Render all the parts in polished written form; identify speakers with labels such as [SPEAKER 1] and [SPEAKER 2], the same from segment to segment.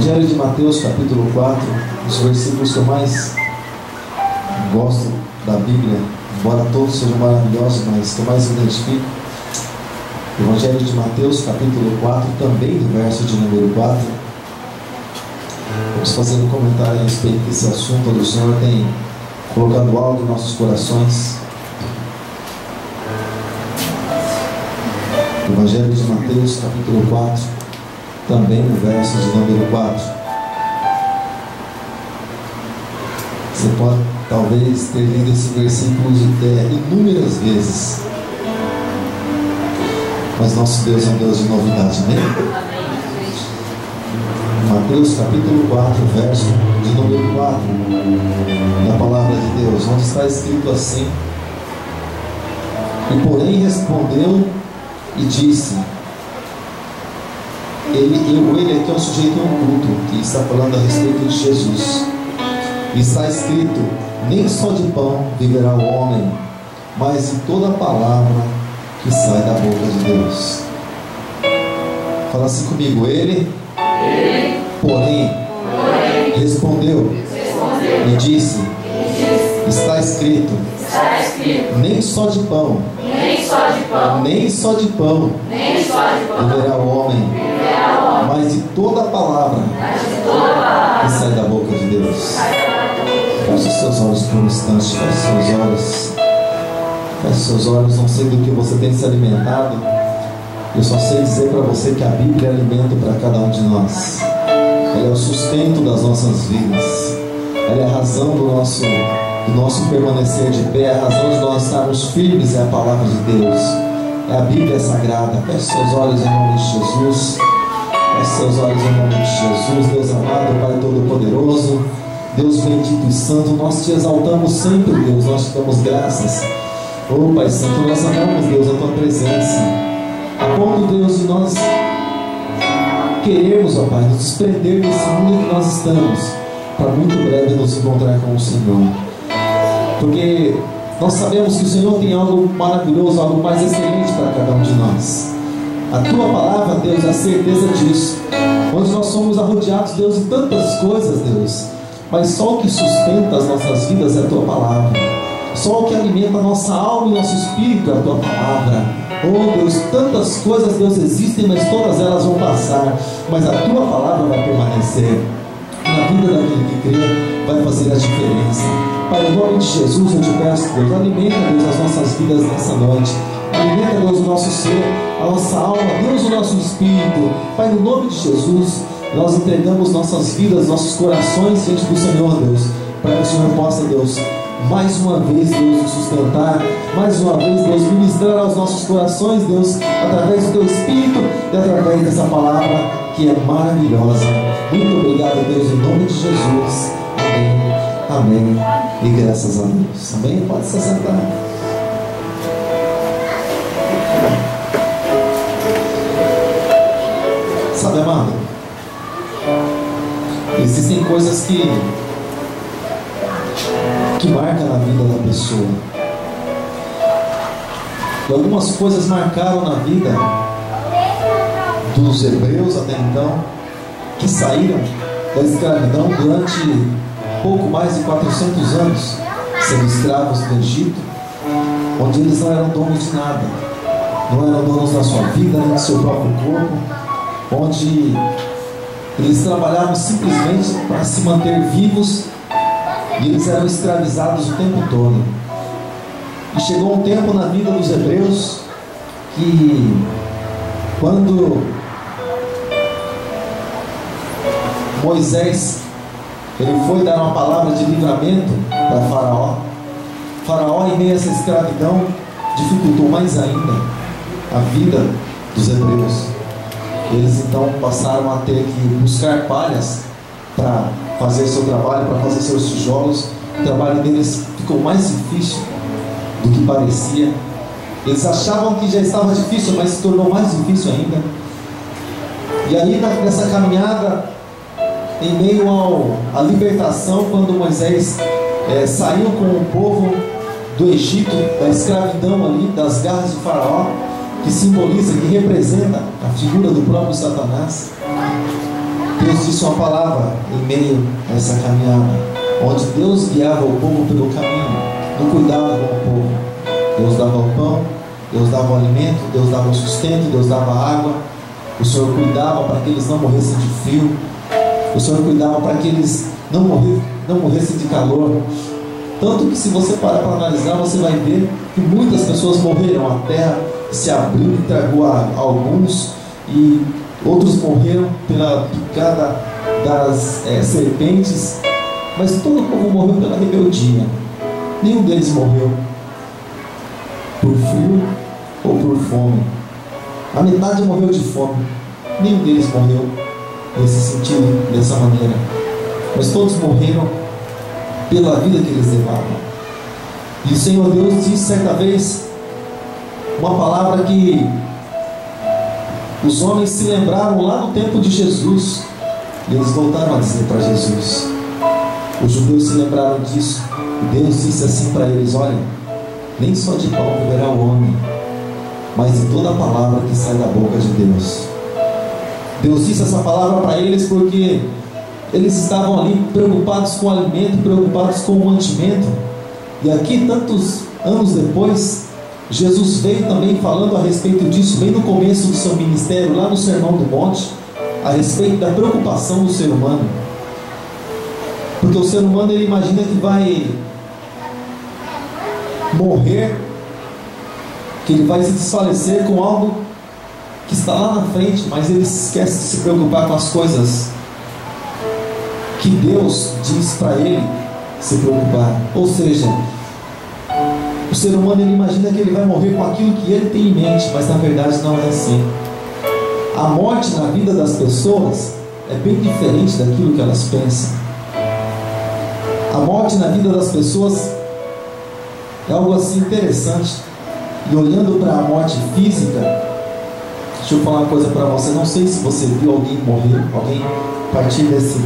[SPEAKER 1] Evangelho de Mateus, capítulo 4, os versículos que eu mais gosto da Bíblia, embora todos sejam maravilhosos, mas que eu mais identifico. Evangelho de Mateus, capítulo 4, também do verso de número 4. Vamos fazer um comentário a respeito desse assunto, onde o Senhor tem colocado algo em nossos corações. Evangelho de Mateus, capítulo 4, também no verso de número 4. Você pode talvez ter lido esse versículo inúmeras vezes, mas nosso Deus é um Deus de novidade, né? Mateus capítulo 4, verso de número 4, na palavra de Deus, onde está escrito assim: e porém respondeu e disse, ele aqui é um sujeito oculto, que está falando a respeito de Jesus. E está escrito: nem só de pão viverá o homem, mas de toda a palavra que sai da boca de Deus. Fala assim comigo: ele porém respondeu e disse, está escrito, nem só de pão viverá o homem, mas de toda a palavra que sai da boca de Deus. Feche os seus olhos por um instante, feche seus olhos. Feche seus olhos, não sei do que você tem se alimentado. Eu só sei dizer para você que a Bíblia é alimento para cada um de nós. Ela é o sustento das nossas vidas. Ela é a razão do nosso permanecer de pé. A razão de nós estarmos firmes é a palavra de Deus. É a Bíblia sagrada. Feche seus olhos em nome de Jesus. Feche seus olhos em nome de Jesus. Deus amado, Pai Todo-Poderoso, Deus bendito e santo, nós te exaltamos sempre, Deus. Nós te damos graças. Oh Pai Santo, nós amamos, Deus, a tua presença, a ponto, Deus, de nós queremos, ó Pai, nos desprender desse mundo em que nós estamos, para muito breve nos encontrar com o Senhor, porque nós sabemos que o Senhor tem algo maravilhoso, algo mais excelente para cada um de nós. A tua palavra, Deus, é a certeza disso. Onde nós somos arrodeados, Deus, de tantas coisas, Deus, mas só o que sustenta as nossas vidas é a tua palavra. Só o que alimenta a nossa alma e nosso espírito é a tua palavra. Oh Deus, tantas coisas, Deus, existem, mas todas elas vão passar, mas a tua palavra vai permanecer. Na vida daquele que crê, vai fazer a diferença. Pai, em nome de Jesus eu te peço, Deus, alimenta, Deus, as nossas vidas nessa noite. Alimenta, Deus, o nosso ser, a nossa alma, Deus, o nosso espírito. Pai, no nome de Jesus, nós entregamos nossas vidas, nossos corações diante do Senhor, Deus, para que o Senhor possa, Deus, mais uma vez, Deus, nos sustentar, mais uma vez, Deus, ministrar aos nossos corações, Deus, através do teu Espírito e através dessa palavra que é maravilhosa. Muito obrigado, Deus, em nome de Jesus. Amém, amém e graças a Deus. Amém? Pode se sentar. Sabe, amado, existem coisas que marcam na vida da pessoa. E algumas coisas marcaram na vida dos hebreus até então, que saíram da escravidão durante pouco mais de 400 anos, sendo escravos do Egito, onde eles não eram donos de nada, não eram donos da sua vida, nem do seu próprio corpo, onde eles trabalhavam simplesmente para se manter vivos, e eles eram escravizados o tempo todo. E chegou um tempo na vida dos hebreus que, quando Moisés ele foi dar uma palavra de livramento para Faraó, Faraó, em meio a essa escravidão, dificultou mais ainda a vida dos hebreus. Eles então passaram a ter que buscar palhas para fazer seu trabalho, para fazer seus tijolos. O trabalho deles ficou mais difícil do que parecia. Eles achavam que já estava difícil, mas se tornou mais difícil ainda. E aí, nessa caminhada, em meio à libertação, quando Moisés saiu com o povo do Egito, da escravidão ali, das garras de Faraó, que simboliza, que representa a figura do próprio Satanás, Deus disse uma palavra em meio a essa caminhada, onde Deus guiava o povo pelo caminho, não cuidava com o povo. Deus dava o pão, Deus dava o alimento, Deus dava o sustento, Deus dava a água. O Senhor cuidava para que eles não morressem de frio. O Senhor cuidava para que eles não morressem de calor. Tanto que, se você parar para analisar, você vai ver que muitas pessoas morreram. A terra se abriu e tragou a alguns, e outros morreram pela picada das serpentes. Mas todo o povo morreu pela rebeldia. Nenhum deles morreu por frio ou por fome. A metade morreu de fome. Nenhum deles morreu nesse sentido, dessa maneira. Mas todos morreram pela vida que eles levavam. E o Senhor Deus disse certa vez uma palavra que os homens se lembraram lá no tempo de Jesus, e eles voltaram a dizer para Jesus. Os judeus se lembraram disso. E Deus disse assim para eles: olha, nem só de pão viverá o homem, mas de toda a palavra que sai da boca de Deus. Deus disse essa palavra para eles porque eles estavam ali preocupados com o alimento, preocupados com o mantimento. E aqui, tantos anos depois, Jesus veio também falando a respeito disso, bem no começo do seu ministério, lá no Sermão do Monte, a respeito da preocupação do ser humano. Porque o ser humano, ele imagina que vai morrer, que ele vai se desfalecer com algo que está lá na frente, mas ele esquece de se preocupar com as coisas que Deus diz para ele se preocupar. Ou seja, o ser humano, ele imagina que ele vai morrer com aquilo que ele tem em mente, mas na verdade não é assim. A morte na vida das pessoas é bem diferente daquilo que elas pensam. A morte na vida das pessoas é algo assim interessante. E olhando para a morte física, deixa eu falar uma coisa para você. Não sei se você viu alguém morrer, alguém partir desse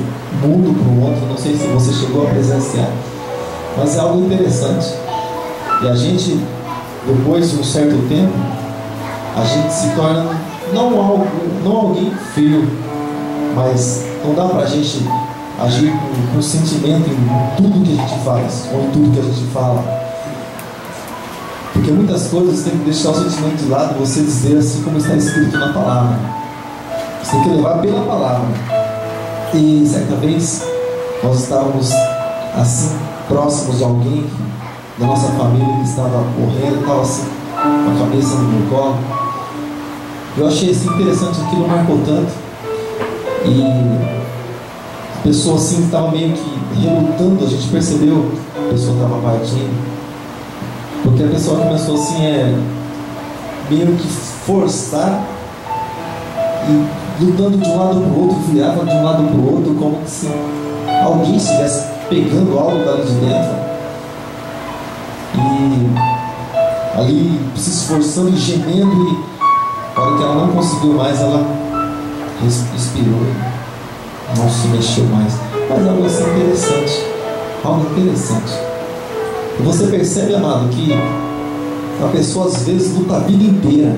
[SPEAKER 1] mundo para o outro. Não sei se você chegou a presenciar, mas é algo interessante. E a gente, depois de um certo tempo, a gente se torna não alguém frio, mas não dá para a gente agir com sentimento em tudo que a gente faz, ou em tudo que a gente fala. Porque muitas coisas tem que deixar o sentimento de lado e você dizer assim como está escrito na palavra. Você tem que levar pela palavra. E certa vez nós estávamos assim, próximos de alguém da nossa família que estava morrendo, estava assim, com a cabeça no meu colo. Eu achei assim interessante, aquilo marcou tanto. E a pessoa assim estava meio que relutando, a gente percebeu que a pessoa estava partindo. Porque a pessoa começou assim, meio que forçar, e lutando de um lado para o outro, virava de um lado para o outro, como se alguém estivesse pegando algo dali de dentro. E ali se esforçando e gemendo, e na hora que ela não conseguiu mais, ela respirou, não se mexeu mais. Mas algo assim interessante, algo interessante. E você percebe, amado, que a pessoa às vezes luta a vida inteira,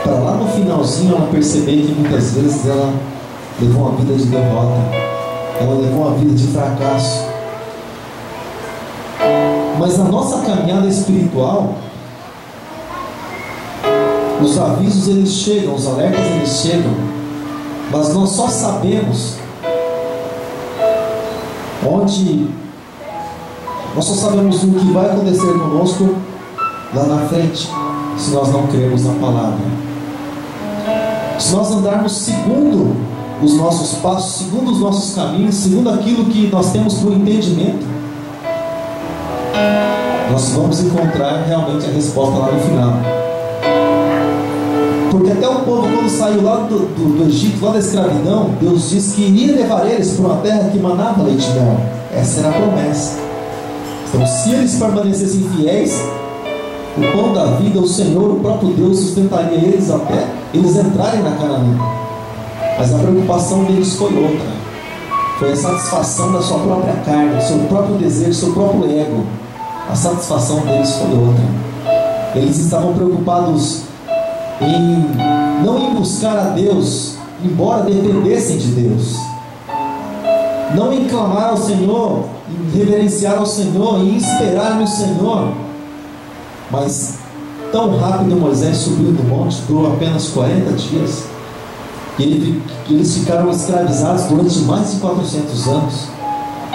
[SPEAKER 1] para lá no finalzinho ela perceber que muitas vezes ela levou uma vida de derrota, ela levou uma vida de fracasso. Mas na nossa caminhada espiritual, os avisos eles chegam, os alertas eles chegam, mas nós só sabemos nós só sabemos o que vai acontecer conosco lá na frente, se nós não cremos na palavra. Se nós andarmos segundo os nossos passos, segundo os nossos caminhos, segundo aquilo que nós temos por entendimento, nós vamos encontrar realmente a resposta lá no final. Porque até o povo, quando saiu lá do Egito, lá da escravidão, Deus disse que iria levar eles para uma terra que manava leite e mel. Essa era a promessa. Então, se eles permanecessem fiéis, o pão da vida, o Senhor, o próprio Deus, sustentaria eles até eles entrarem na Canaã. Mas a preocupação deles foi outra. Foi a satisfação da sua própria carne, do seu próprio desejo, do seu próprio ego. A satisfação deles foi outra. Eles estavam preocupados não em buscar a Deus embora dependessem de Deus, não em clamar ao Senhor, em reverenciar ao Senhor, em esperar no Senhor, mas tão rápido Moisés subiu do monte, durou apenas 40 dias, e eles ficaram escravizados durante mais de 400 anos.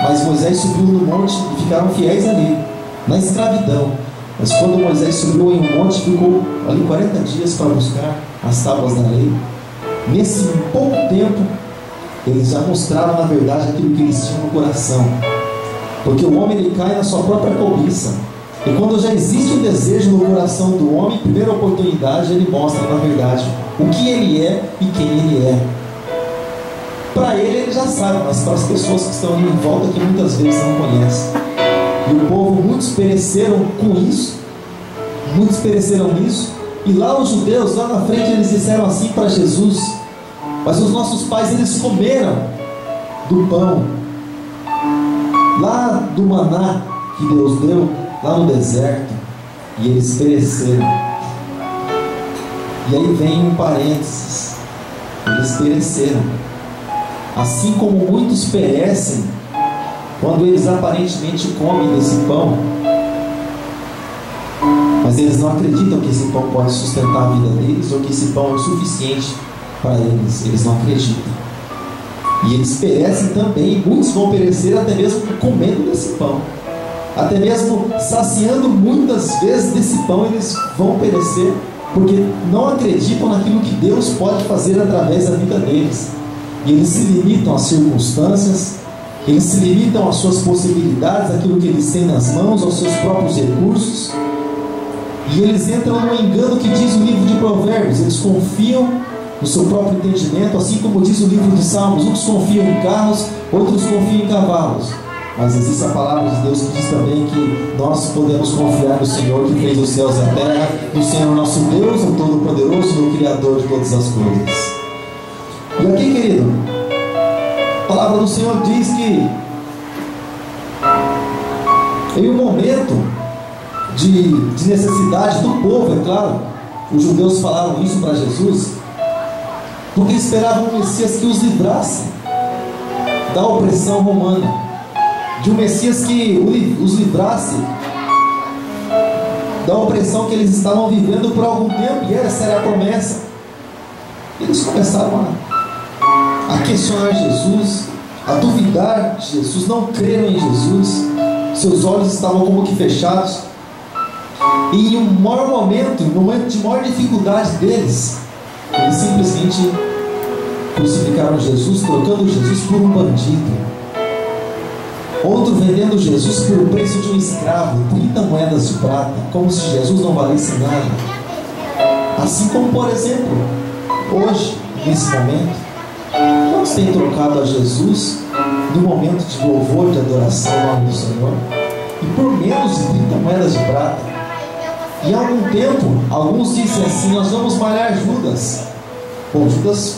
[SPEAKER 1] Mas Moisés subiu no monte e ficaram fiéis ali, na escravidão. Mas quando Moisés subiu em um monte, ficou ali 40 dias para buscar as tábuas da lei. Nesse pouco tempo, eles já mostraram na verdade aquilo que eles tinham no coração, porque o homem ele cai na sua própria cobiça, e quando já existe um desejo no coração do homem, primeira oportunidade ele mostra na verdade o que ele é e quem ele é. Para ele já sabe, mas para as pessoas que estão ali em volta, que muitas vezes não conhecem. E o povo, muitos pereceram com isso, muitos pereceram nisso. E lá os judeus, lá na frente, eles disseram assim para Jesus: mas os nossos pais, eles comeram do pão, lá do maná que Deus deu, lá no deserto, e eles pereceram. E aí vem um parênteses: eles pereceram. Assim como muitos perecem quando eles aparentemente comem desse pão, mas eles não acreditam que esse pão pode sustentar a vida deles, ou que esse pão é o suficiente para eles. Eles não acreditam, e eles perecem também. Muitos vão perecer até mesmo comendo desse pão, até mesmo saciando muitas vezes desse pão. Eles vão perecer porque não acreditam naquilo que Deus pode fazer através da vida deles. E eles se limitam às circunstâncias, eles se limitam às suas possibilidades, àquilo que eles têm nas mãos, aos seus próprios recursos. E eles entram no engano que diz o livro de Provérbios. Eles confiam no seu próprio entendimento, assim como diz o livro de Salmos: uns confiam em carros, outros confiam em cavalos. Mas existe a palavra de Deus que diz também que nós podemos confiar no Senhor que fez os céus e a terra, no Senhor nosso Deus, o Todo-Poderoso, no Criador de todas as coisas. E aqui, querido, a palavra do Senhor diz que em um momento de necessidade do povo, é claro, os judeus falaram isso para Jesus, porque esperavam um Messias que os livrasse da opressão romana, de um Messias que os livrasse da opressão que eles estavam vivendo por algum tempo, e essa era a promessa. Eles começaram a questionar Jesus, a duvidar de Jesus, não creram em Jesus, seus olhos estavam como que fechados. E em um maior momento, no momento de maior dificuldade deles, eles simplesmente crucificaram Jesus, trocando Jesus por um bandido. Outro vendendo Jesus por o preço de um escravo, 30 moedas de prata, como se Jesus não valesse nada. Assim como, por exemplo, hoje, nesse momento, nós temos trocado a Jesus no momento de louvor, de adoração ao nome do Senhor, e por menos de 30 moedas de prata. E há algum tempo, alguns dizem assim: nós vamos malhar Judas. Bom, Judas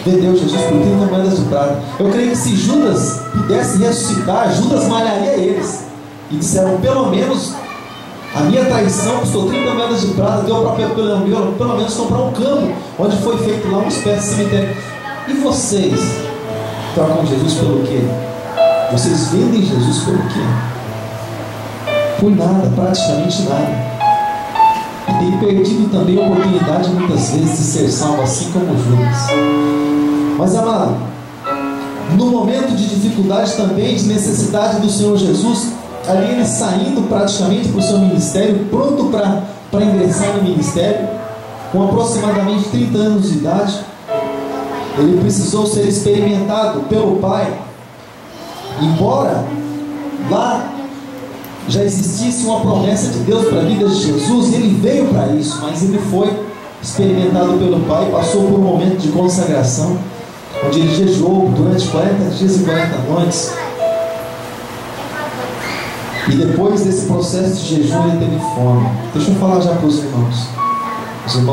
[SPEAKER 1] vendeu Jesus por 30 moedas de prata. Eu creio que se Judas pudesse ressuscitar, Judas malharia eles. E disseram: pelo menos a minha traição custou 30 moedas de prata, deu para pelo menos comprar um campo onde foi feito lá uma espécie de cemitério. E vocês trocam Jesus pelo quê? Vocês vendem Jesus pelo quê? Por nada, praticamente nada. E tem perdido também a oportunidade muitas vezes de ser salvo, assim como Judas. Mas, amado, no momento de dificuldade também, de necessidade do Senhor Jesus, ali ele saindo praticamente para o seu ministério, pronto para ingressar no ministério, com aproximadamente 30 anos de idade, ele precisou ser experimentado pelo Pai. Embora lá já existisse uma promessa de Deus para a vida de Jesus, ele veio para isso, mas ele foi experimentado pelo Pai, passou por um momento de consagração, onde ele jejuou durante 40 dias e 40 noites. E depois desse processo de jejum ele teve fome. Deixa eu falar já para os irmãos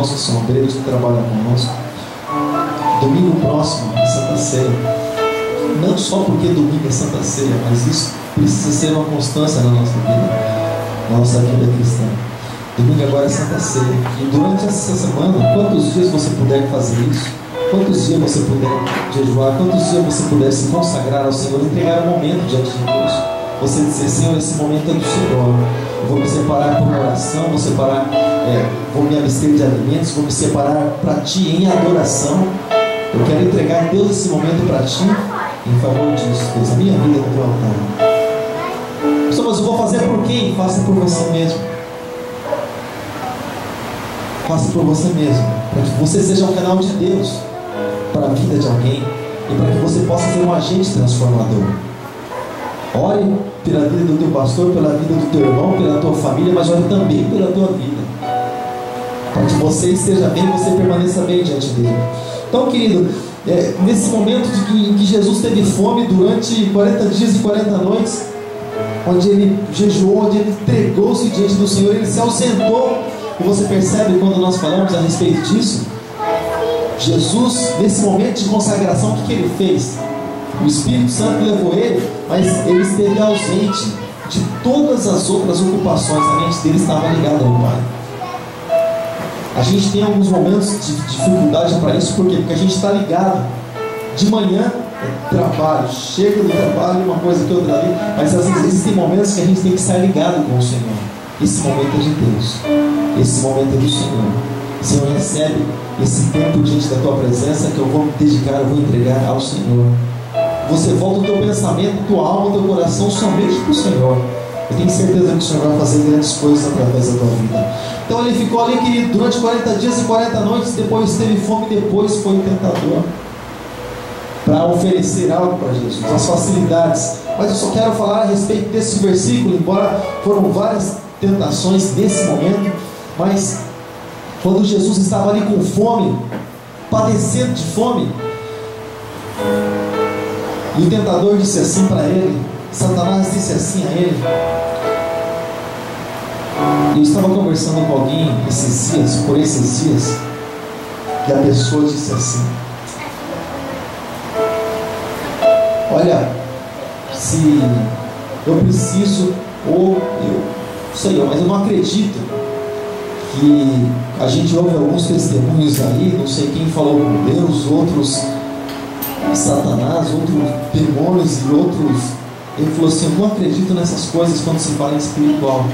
[SPEAKER 1] que são obreiros, que trabalham conosco. Domingo próximo é Santa Ceia. Não só porque domingo é Santa Ceia, mas isso precisa ser uma constância na nossa vida cristã. Domingo agora é Santa Ceia. E durante essa semana, quantos dias você puder fazer isso, Quantos dias você puder jejuar, quantos dias você puder se consagrar ao Senhor, entregar um momento diante de Deus, você dizer: Senhor, esse momento é do Senhor, eu vou me separar por oração, vou me abster de alimentos, vou me separar para Ti em adoração. Eu quero entregar, Deus, esse momento para Ti, em favor disso, Deus, a minha vida no Teu altar. Mas eu vou fazer por quem? Faça por você mesmo. Faça por você mesmo, para que você seja um canal de Deus para a vida de alguém e para que você possa ser um agente transformador. Ore pela vida do teu pastor, pela vida do teu irmão, pela tua família, mas ore também pela tua vida, para que você esteja bem e você permaneça bem diante dele. Então, querido, nesse momento em que Jesus teve fome durante 40 dias e 40 noites, onde ele jejuou, onde ele entregou-se diante do Senhor, ele se ausentou. E você percebe, quando nós falamos a respeito disso, Jesus, nesse momento de consagração, o que ele fez? O Espírito Santo levou ele, mas ele esteve ausente de todas as outras ocupações. A mente dele estava ligada ao Pai. A gente tem alguns momentos de dificuldade para isso. Por quê? Porque a gente está ligado. De manhã é trabalho, chega do trabalho, uma coisa que outra ali, mas às vezes existem momentos que a gente tem que estar ligado com o Senhor. Esse momento é de Deus, esse momento é do Senhor. Senhor, recebe esse tempo diante da Tua presença, que eu vou me dedicar, eu vou entregar ao Senhor. Você volta o teu pensamento, tua alma, teu coração somente para o Senhor. Eu tenho certeza que o Senhor vai fazer grandes coisas através da tua vida. Então ele ficou ali, querido, durante 40 dias e 40 noites. Depois teve fome, depois foi o tentador para oferecer algo para Jesus, as facilidades. Mas eu só quero falar a respeito desse versículo, embora foram várias tentações nesse momento, mas quando Jesus estava ali com fome, padecendo de fome, e o tentador disse assim para ele, Satanás disse assim a ele. Eu estava conversando com alguém por esses dias, e a pessoa disse assim: olha, se eu preciso, ou eu sei, mas eu não acredito que a gente ouve alguns testemunhos aí, não sei quem falou com Deus, outros Satanás, outros demônios e outros. Ele falou assim: eu não acredito nessas coisas quando se fala em espiritual.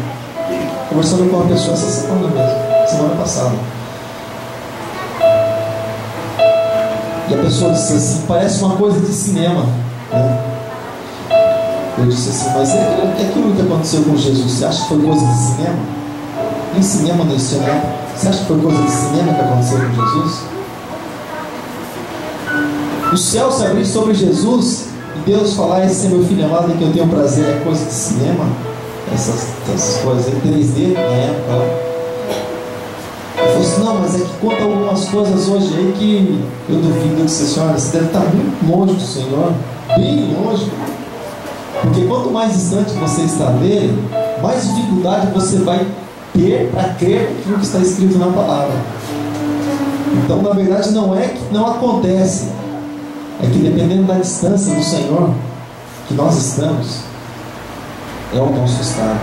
[SPEAKER 1] Conversando com uma pessoa essa semana mesmo, semana passada, e a pessoa disse assim: parece uma coisa de cinema, né? Eu disse assim: mas é aquilo que aconteceu com Jesus, você acha que foi coisa de cinema? Nem cinema não existe, né? Você acha que foi coisa de cinema que aconteceu com Jesus? O céu se abrir sobre Jesus e Deus falar: esse é meu filho amado em que eu tenho prazer, é coisa de cinema? Essas coisas aí, 3D na época lá. Eu falei assim: não, mas é que conta algumas coisas hoje aí que eu duvido. Eu disse: senhora, você deve estar muito longe do Senhor, bem longe, porque quanto mais distante você está dele, mais dificuldade você vai ter para crer naquilo que está escrito na palavra. Então, na verdade, não é que não acontece, é que dependendo da distância do Senhor que nós estamos, é o nosso estado.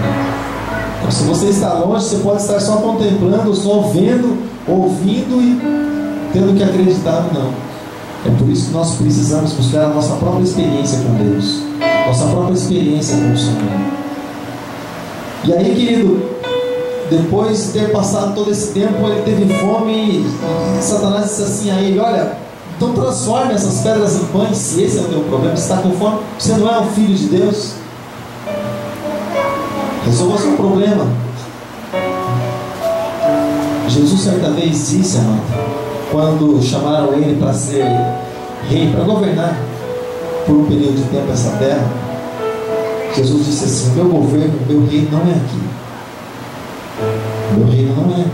[SPEAKER 1] Então, se você está longe, você pode estar só contemplando, só vendo, ouvindo e tendo que acreditar ou não. É por isso que nós precisamos buscar a nossa própria experiência com Deus, nossa própria experiência com o Senhor. E aí, querido, depois de ter passado todo esse tempo, ele teve fome e Satanás disse assim a ele: olha, então transforme essas pedras em pães, se esse é o teu problema, você está com fome, você não é um filho de Deus, resolva o seu problema. Jesus certa vez disse, amado, quando chamaram ele para ser rei, para governar por um período de tempo essa terra, Jesus disse assim: meu governo, meu reino não é aqui, meu reino não é aqui.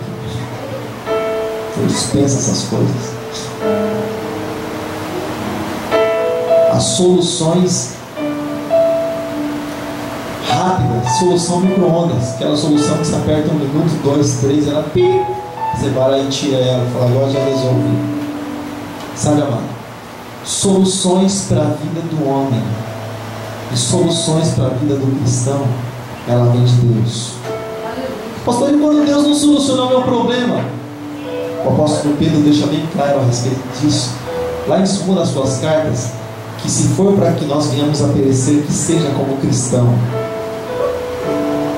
[SPEAKER 1] Eu dispenso essas coisas. As soluções rápidas, solução micro-ondas, aquela solução que você aperta 1 minuto, 2, 3, ela pi, você vai e tira ela, fala: agora já resolvi. Sabe, amado, soluções para a vida do homem e soluções para a vida do cristão, ela vem de Deus. Pastor, e quando Deus não solucionou o meu problema? O apóstolo Pedro deixa bem claro a respeito disso. lá em uma das suas cartas, que se for para que nós venhamos a perecer, que seja como cristão,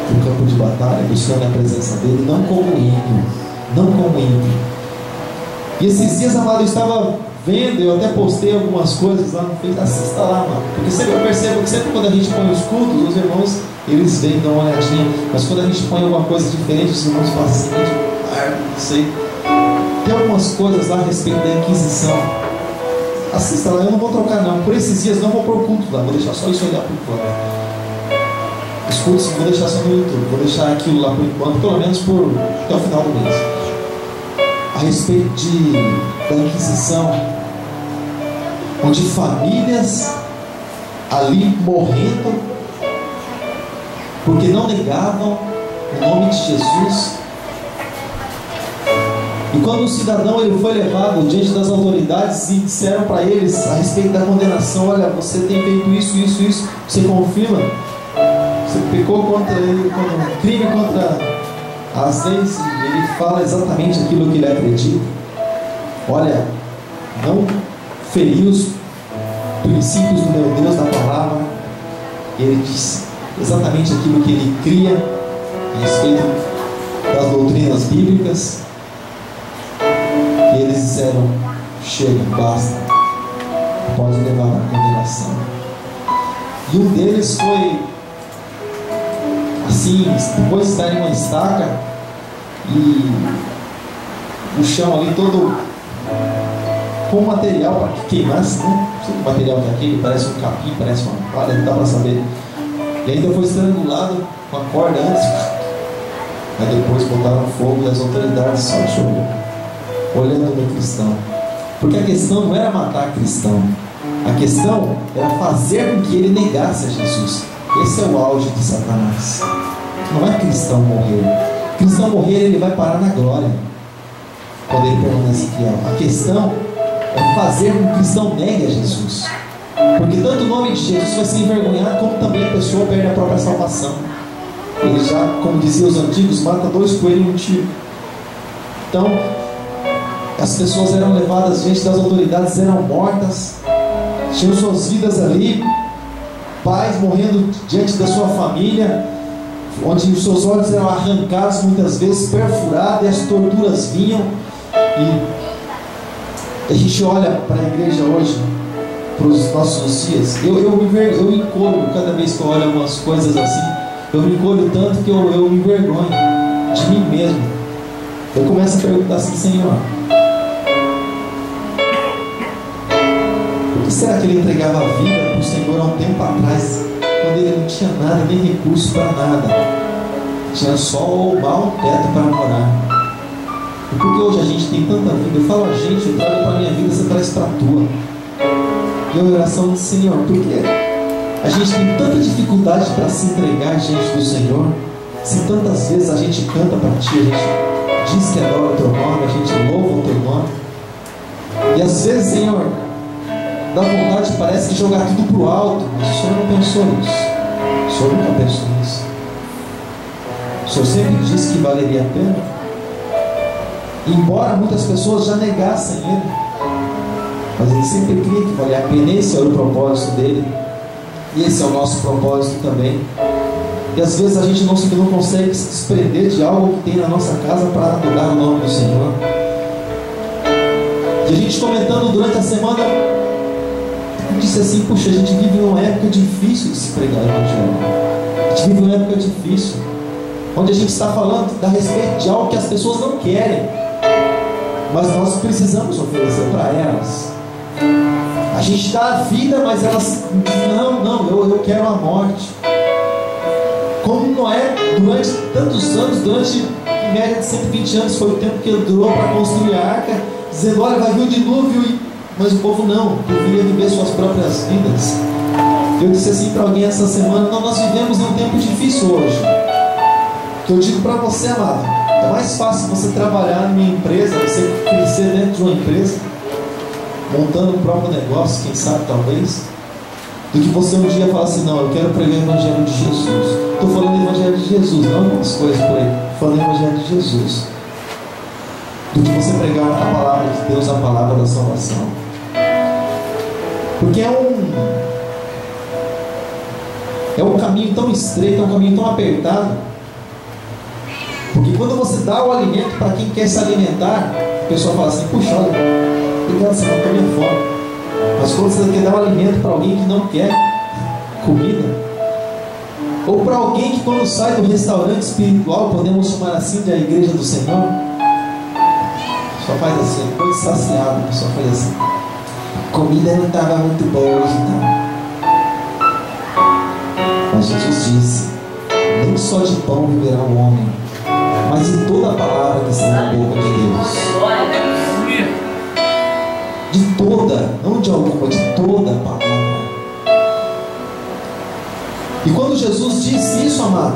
[SPEAKER 1] no campo de batalha, buscando a presença dele, não como ímpio, não como ímpio. E esses dias, amado, eu estava vendo, eu até postei algumas coisas lá no Facebook, assista lá, mano, porque sempre eu percebo que sempre quando a gente põe os cultos, os irmãos, eles vêm, dão uma olhadinha, mas quando a gente põe alguma coisa diferente, os irmãos falam assim, não sei, tem algumas coisas lá a respeito da Inquisição. Assista lá, eu não vou trocar não, por esses dias não vou pôr culto lá, vou deixar só isso olhar por enquanto. Os cultos vou deixar só no YouTube, vou deixar aquilo lá por enquanto, pelo menos até o final do mês. A respeito da Inquisição, onde famílias ali morrendo, porque não negavam o nome de Jesus. E quando o cidadão ele foi levado diante das autoridades e disseram para eles a respeito da condenação, olha, você tem feito isso, você confirma? Você pecou contra ele, um crime contra as leis, e ele fala exatamente aquilo que ele acredita. Olha, não feriu os princípios do meu Deus, da palavra. E ele disse exatamente aquilo que ele cria a respeito das doutrinas bíblicas. E eles disseram, chega, basta, pode levar para condenação. E um deles foi assim, depois de estar em uma estaca e o chão ali todo com material para que queimasse, né? Não sei que material que é aquele, parece um capim, parece uma palha, não dá para saber. E ainda foi estrangulado com a corda antes. Aí depois botaram fogo e as autoridades só olhando no cristão. Porque a questão não era matar cristão, a questão era fazer com que ele negasse a Jesus. Esse é o auge de Satanás. Não é cristão morrer. Cristão morrer, ele vai parar na glória quando ele permanece fiel. A questão é fazer com que o cristão negue a Jesus, porque tanto o nome de Jesus vai ser envergonhado, como também a pessoa perde a própria salvação. Ele já, como diziam os antigos, mata 2 coelhos em um tiro. Então as pessoas eram levadas diante das autoridades, eram mortas, tinham suas vidas ali, pais morrendo diante da sua família, onde os seus olhos eram arrancados muitas vezes, perfurados, e as torturas vinham. E a gente olha para a igreja hoje, para os nossos dias, eu me encolho cada vez que eu olho algumas coisas assim. Eu me encolho tanto que eu me envergonho de mim mesmo. Eu começo a perguntar assim, Senhor, por que será que ele entregava a vida para o Senhor há um tempo atrás, quando ele não tinha nada, nem recurso para nada, tinha só o mau teto para morar? E por que hoje a gente tem tanta vida? Eu falo a gente, eu trago para a minha vida, você traz para a tua. E a oração diz, Senhor, por que a gente tem tanta dificuldade para se entregar diante do Senhor, se tantas vezes a gente canta para Ti, a gente diz que adora o Teu nome, a gente louva o Teu nome, e às vezes, Senhor, dá vontade, parece que jogar tudo para o alto, mas o Senhor não pensou nisso. O Senhor nunca pensou nisso. O Senhor sempre disse que valeria a pena, embora muitas pessoas já negassem Ele, mas Ele sempre cria que valia a pena. Esse é o propósito dele, e esse é o nosso propósito também. E às vezes a gente não consegue se desprender de algo que tem na nossa casa para adorar o nome do Senhor. E a gente comentando durante a semana, disse assim, puxa, a gente vive uma época difícil de se pregar o Evangelho. A gente vive uma época difícil, onde a gente está falando a respeito de algo que as pessoas não querem, mas nós precisamos oferecer para elas. A gente dá a vida, mas elas dizem, não, eu quero a morte. Como Noé, durante tantos anos, durante em média de 120 anos, foi o tempo que ele durou para construir a arca, dizendo, olha, vai vir o dilúvio, mas o povo não, preferia viver suas próprias vidas. Eu disse assim para alguém essa semana, não, nós vivemos num tempo difícil hoje. Que eu digo para você, amado, é mais fácil você trabalhar em uma empresa, você crescer dentro de uma empresa, montando um próprio negócio, quem sabe, talvez, do que você um dia falar assim, não, eu quero pregar o Evangelho de Jesus. Estou falando do Evangelho de Jesus, não algumas coisas por aí, falando do Evangelho de Jesus. Do que você pregar a palavra de Deus, a palavra da salvação. Porque é um caminho tão estreito, é um caminho tão apertado. Porque quando você dá o alimento para quem quer se alimentar, a pessoa fala assim: puxa, olha, obrigado, você não come fome. Mas quando você quer dar o alimento para alguém que não quer comida, ou para alguém que quando sai do restaurante espiritual, podemos chamar assim da igreja do Senhor, só faz assim, depois de saciado, só faz assim: a comida não estava muito boa hoje não. Mas Jesus disse: nem só de pão viverá o homem, mas de toda a palavra que sai da boca de Deus. De toda, não de alguma, de toda a palavra. E quando Jesus disse isso, amado,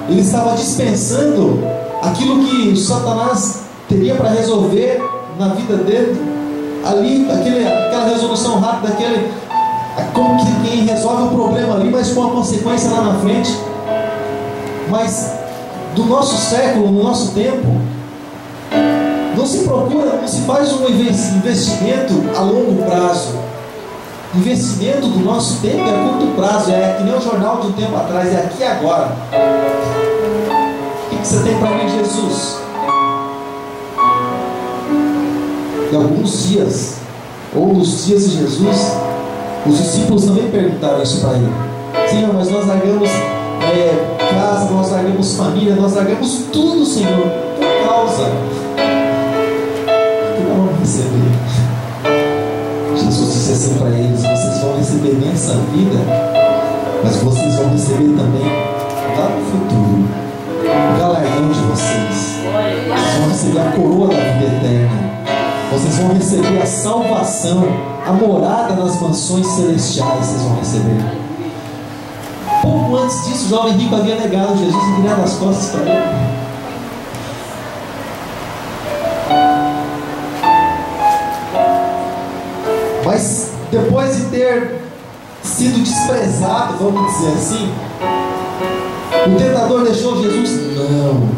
[SPEAKER 1] ele estava dispensando aquilo que Satanás teria para resolver na vida dele, ali, aquela resolução rápida, como que quem resolve o problema ali, mas com a consequência lá na frente. Mas do nosso século, no nosso tempo, não se procura, não se faz um investimento a longo prazo. O investimento do nosso tempo é a curto prazo, é que nem o jornal de um tempo atrás, é aqui e agora. O que você tem para mim, Jesus? E alguns dias, ou nos dias de Jesus, os discípulos também perguntaram isso para ele: Senhor, mas nós largamos casa, nós largamos família, nós largamos tudo, Senhor, por causa que não vamos receber. Jesus disse assim para eles: vocês vão receber nessa vida, mas vocês vão receber também lá no futuro o galardão de vocês. Vocês vão receber a coroa da vida eterna. Vocês vão receber a salvação, a morada nas mansões celestiais. Vocês vão receber. Pouco antes disso, o jovem rico havia negado Jesus e virado as costas para ele. Mas depois de ter sido desprezado, vamos dizer assim, o tentador deixou Jesus? Não.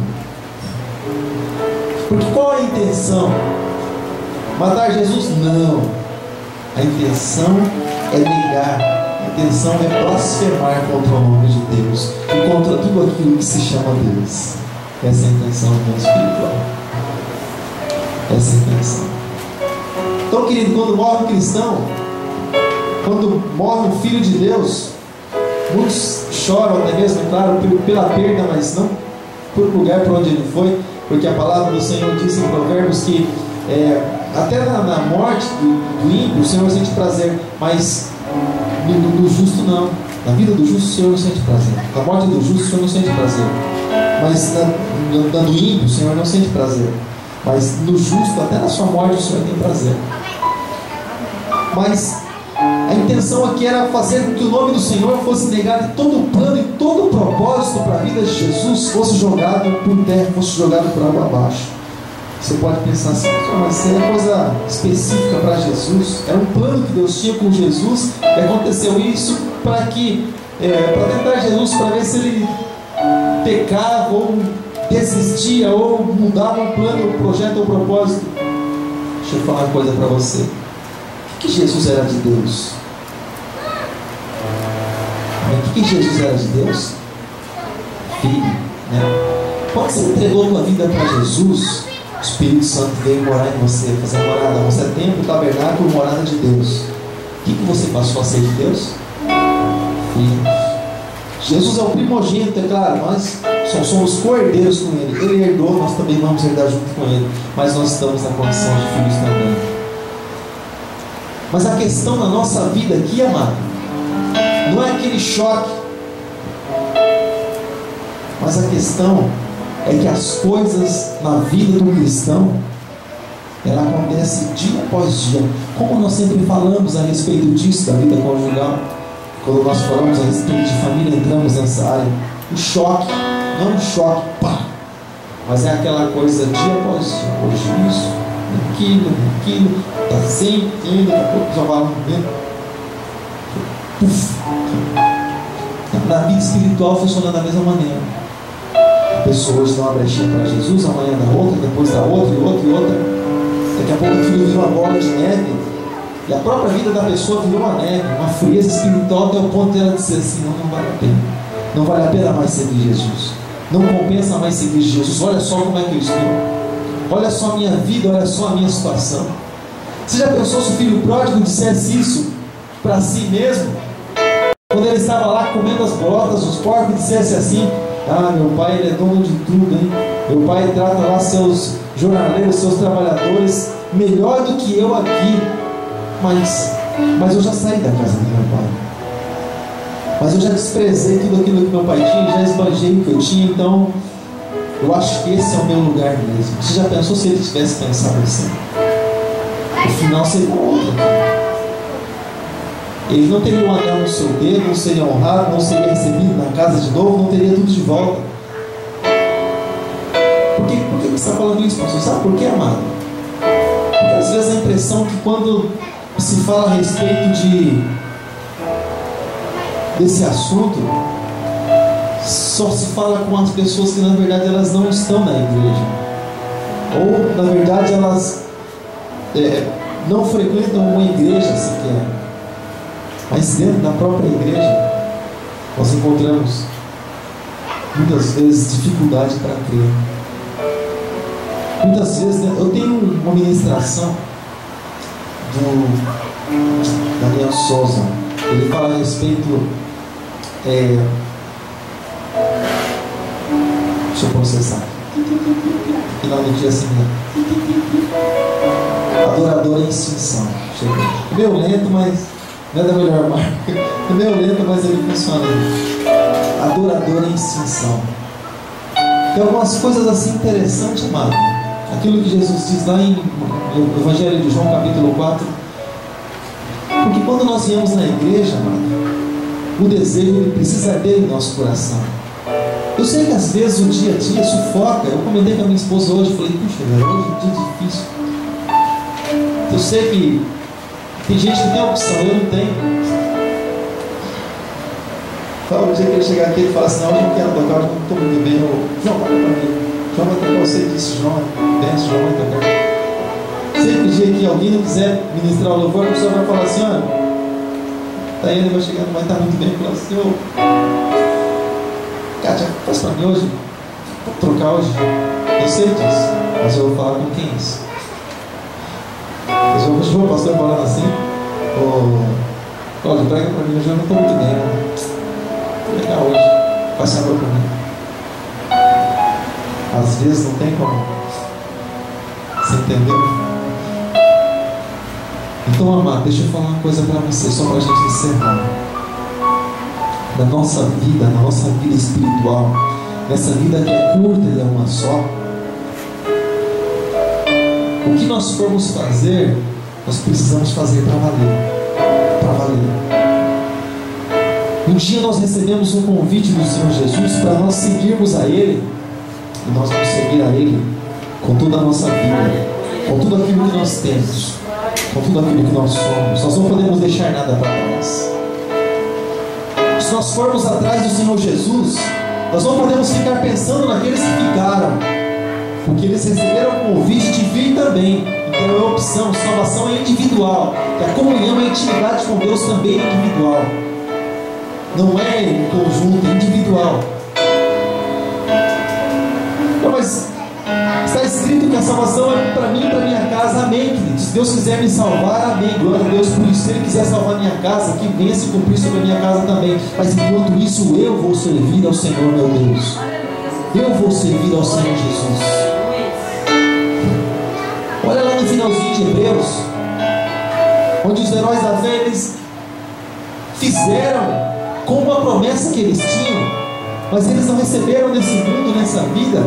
[SPEAKER 1] Porque qual é a intenção? Matar Jesus? Não. A intenção é negar. A intenção é blasfemar contra o nome de Deus e contra tudo aquilo que se chama Deus. Essa é a intenção do mundo espiritual. Essa é a intenção. Então, querido, quando morre um cristão, quando morre um filho de Deus, muitos choram até mesmo, é claro, pela perda, mas não por lugar para onde ele foi, porque a palavra do Senhor diz em Provérbios que até na morte do ímpio o Senhor sente prazer, mas do justo não. Na vida do justo o Senhor não sente prazer. Na morte do justo o Senhor não sente prazer. Mas na do ímpio o Senhor não sente prazer. Mas no justo, até na sua morte o Senhor tem prazer. Mas a intenção aqui era fazer com que o nome do Senhor fosse negado, e todo o plano e todo o propósito para a vida de Jesus fosse jogado por terra, fosse jogado por água abaixo. Você pode pensar assim: mas isso é coisa específica para Jesus. Era um plano que Deus tinha com Jesus, e aconteceu isso para tentar Jesus, para ver se ele pecava ou desistia ou mudava o plano, o projeto ou o propósito. Deixa eu falar uma coisa para você. O que Jesus era de Deus? O que Jesus era de Deus? Filho, né? Quando você entregou a tua vida para Jesus, o Espírito Santo veio morar em você, fazer morada. Você é templo, tabernáculo, morada de Deus. O que você passou a ser de Deus? Filho. Jesus é o primogênito, é claro, nós só somos co-herdeiros com Ele. Ele herdou, nós também vamos herdar junto com Ele, mas nós estamos na condição de filhos também. Mas a questão na nossa vida aqui, amado, não é aquele choque, mas a questão é que as coisas na vida do cristão, ela acontece dia após dia. Como nós sempre falamos a respeito disso, da vida conjugal, quando nós falamos a respeito de família, entramos nessa área. O choque, não um choque, pá, mas é aquela coisa dia após dia. Hoje isso, aquilo, está sem entender, daqui a pouco já vai vendo. Na vida espiritual funciona da mesma maneira. A pessoa hoje dá uma brechinha para Jesus, amanhã dá outra, depois dá outra e outra e outra. Daqui a pouco aquilo vira uma bola de neve. E a própria vida da pessoa virou uma neve, uma frieza espiritual, até o ponto de ela dizer assim: não vale a pena. Não vale a pena mais seguir Jesus. Não compensa mais seguir Jesus. Olha só como é que eu estou. Olha só a minha vida, olha só a minha situação. Você já pensou se o filho pródigo dissesse isso para si mesmo? Quando ele estava lá comendo as bolotas dos porcos, dissesse assim: ah, meu pai, ele é dono de tudo, hein? Meu pai trata lá seus jornaleiros, seus trabalhadores melhor do que eu aqui. Mas eu já saí da casa do meu pai. Mas eu já desprezei tudo aquilo que meu pai tinha, já esbanjei o que eu tinha, então eu acho que esse é o meu lugar mesmo. Você já pensou se ele tivesse pensado assim? O final seria outro. Ele não teria um anel no seu dedo, não seria honrado, não seria recebido na casa de novo, não teria tudo de volta. Por que você está falando isso, pastor? Sabe por quê, amado? Porque às vezes a impressão que quando se fala a respeito desse assunto, só se fala com as pessoas que na verdade elas não estão na igreja, ou na verdade elas não frequentam uma igreja sequer. Mas dentro da própria igreja nós encontramos muitas vezes dificuldade para crer. Muitas vezes, eu tenho uma ministração do Daniel Souza. Ele fala a respeito deixa eu processar final do dia assim, adorador em extinção. É meio lento, mas não é da melhor marca. É meio lento, mas ele funciona. Adorador em extinção. Tem algumas coisas assim interessantes, amado. Aquilo que Jesus diz lá no Evangelho de João, capítulo 4. Porque quando nós viemos na igreja, amado, o desejo ele precisa arder em nosso coração. Eu sei que às vezes o dia a dia sufoca. Eu comentei com a minha esposa hoje, falei: puxa, velho, hoje é um dia difícil. Eu sei que tem gente que tem opção, eu não tenho. Fala o dia que ele chegar aqui e falar assim: não, hoje eu não quero tocar, hoje eu não estou muito bem. João, olha para mim. João vai tocar, você disse, João, benção, João vai tocar. Sempre dia que alguém não quiser ministrar o louvor, a pessoa vai falar assim: olha, daí ele vai chegar, não vai estar muito bem, falar assim: ô, Kátia, faz para mim hoje, vou trocar hoje. Eu sei disso, mas eu vou falar com quem é isso. Mas eu vou, pastor, falando assim: olha, prega para mim, hoje eu não estou muito bem, né? Legal hoje, faz sabor para mim. Às vezes não tem como. Você entendeu? Então, amado, deixa eu falar uma coisa para você, só para a gente encerrar. Na nossa vida espiritual, nessa vida que é curta e é uma só, o que nós formos fazer, nós precisamos fazer para valer. Para valer. Um dia nós recebemos um convite do Senhor Jesus para nós seguirmos a Ele. E nós vamos seguir a Ele com toda a nossa vida, com tudo aquilo que nós temos, com tudo aquilo que nós somos. Nós não podemos deixar nada para trás. Se nós formos atrás do Senhor Jesus, nós não podemos ficar pensando naqueles que ficaram, porque eles receberam o convite de vir também. Então é opção, salvação é individual, e a comunhão, a intimidade com Deus também é individual. Não é em conjunto, é individual. Não, mas está escrito que a salvação é para mim e para minha casa, amém, queridos. Se Deus quiser me salvar, amém, glória a Deus por isso. Se Ele quiser salvar minha casa, que venha se cumprir sobre a minha casa também. Mas enquanto isso, eu vou servir ao Senhor, meu Deus. Eu vou servir ao Senhor Jesus. Olha lá no finalzinho de Hebreus, onde os heróis da fé, eles fizeram com uma promessa que eles tinham, mas eles não receberam nesse mundo, nessa vida.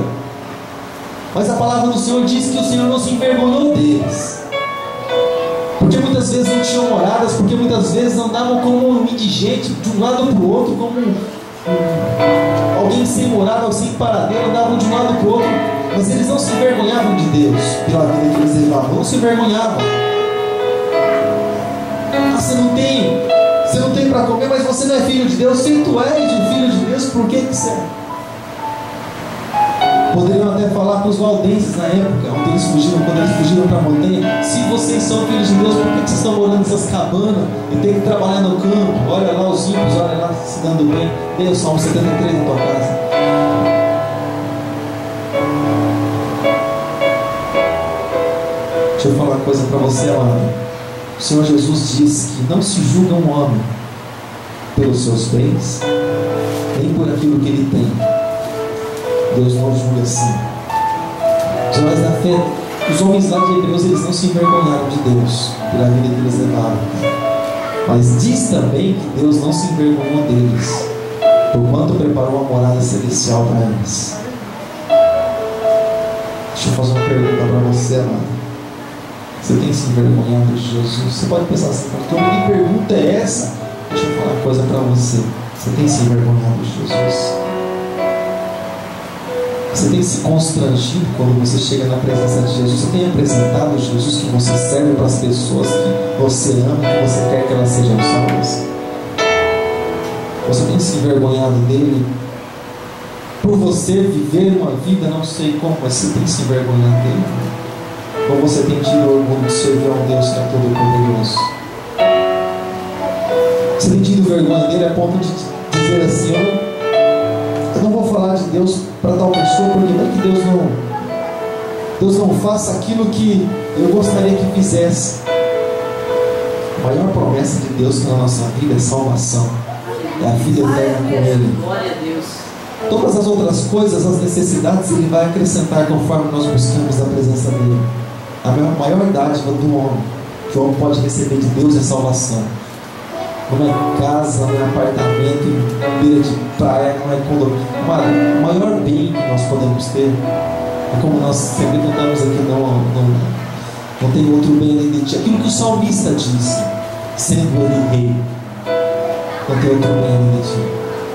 [SPEAKER 1] Mas a palavra do Senhor diz que o Senhor não se envergonhou deles, porque muitas vezes não tinham moradas, porque muitas vezes andavam como um indigente, de um lado para o outro, como alguém sem morada, sem paradeiro, andavam de um lado para o outro. Mas eles não se envergonhavam de Deus pela vida que eles levavam, não se envergonhavam. Ah, você não tem para comer, mas você não é filho de Deus. Se tu és um filho de Deus, por que que você é? Poderiam até falar para os valdenses na época, onde eles fugiram, quando eles fugiram para a montanha: se vocês são filhos de Deus, por que vocês estão morando nessas cabanas e tem que trabalhar no campo? Olha lá os ímpios, olha lá se dando bem. Leia o Salmo 73 na tua casa. Deixa eu falar uma coisa para você, amado. O Senhor Jesus diz que não se julga um homem pelos seus bens, nem por aquilo que ele tem. Deus não julga assim. Os homens da fé, os homens lá de Hebreus, eles não se envergonharam de Deus pela vida que eles levaram. Mas diz também que Deus não se envergonhou deles, porquanto preparou uma morada celestial para eles. Deixa eu fazer uma pergunta para você, amado. Você tem se envergonhado de Jesus? Você pode pensar assim: pastor, que pergunta é essa? Deixa eu falar uma coisa para você. Você tem se envergonhado de Jesus? Você tem se constrangido quando você chega na presença de Jesus? Você tem apresentado Jesus que você serve para as pessoas que você ama, que você quer que elas sejam salvas? Você tem se envergonhado dele por você viver uma vida, não sei como, mas você tem se envergonhado dele? Ou você tem tido orgulho de servir a um Deus que é todo poderoso? Você tem tido vergonha dele a ponto de dizer assim: eu não vou falar de Deus para tal pessoa, porque não é que Deus não faça aquilo que eu gostaria que fizesse. A maior promessa de Deus na nossa vida é salvação, é a vida eterna com Ele.
[SPEAKER 2] Glória a Deus.
[SPEAKER 1] Todas as outras coisas, as necessidades, Ele vai acrescentar conforme nós buscamos a presença dEle. A maior dádiva do homem que o homem pode receber de Deus é salvação. Não é casa, não é apartamento em beira de praia, não é condomínio. O maior bem que nós podemos ter é, como nós sempre cantamos aqui, não tem outro bem além de ti. Aquilo que o salmista disse: sendo ele rei, não tem outro bem além de ti.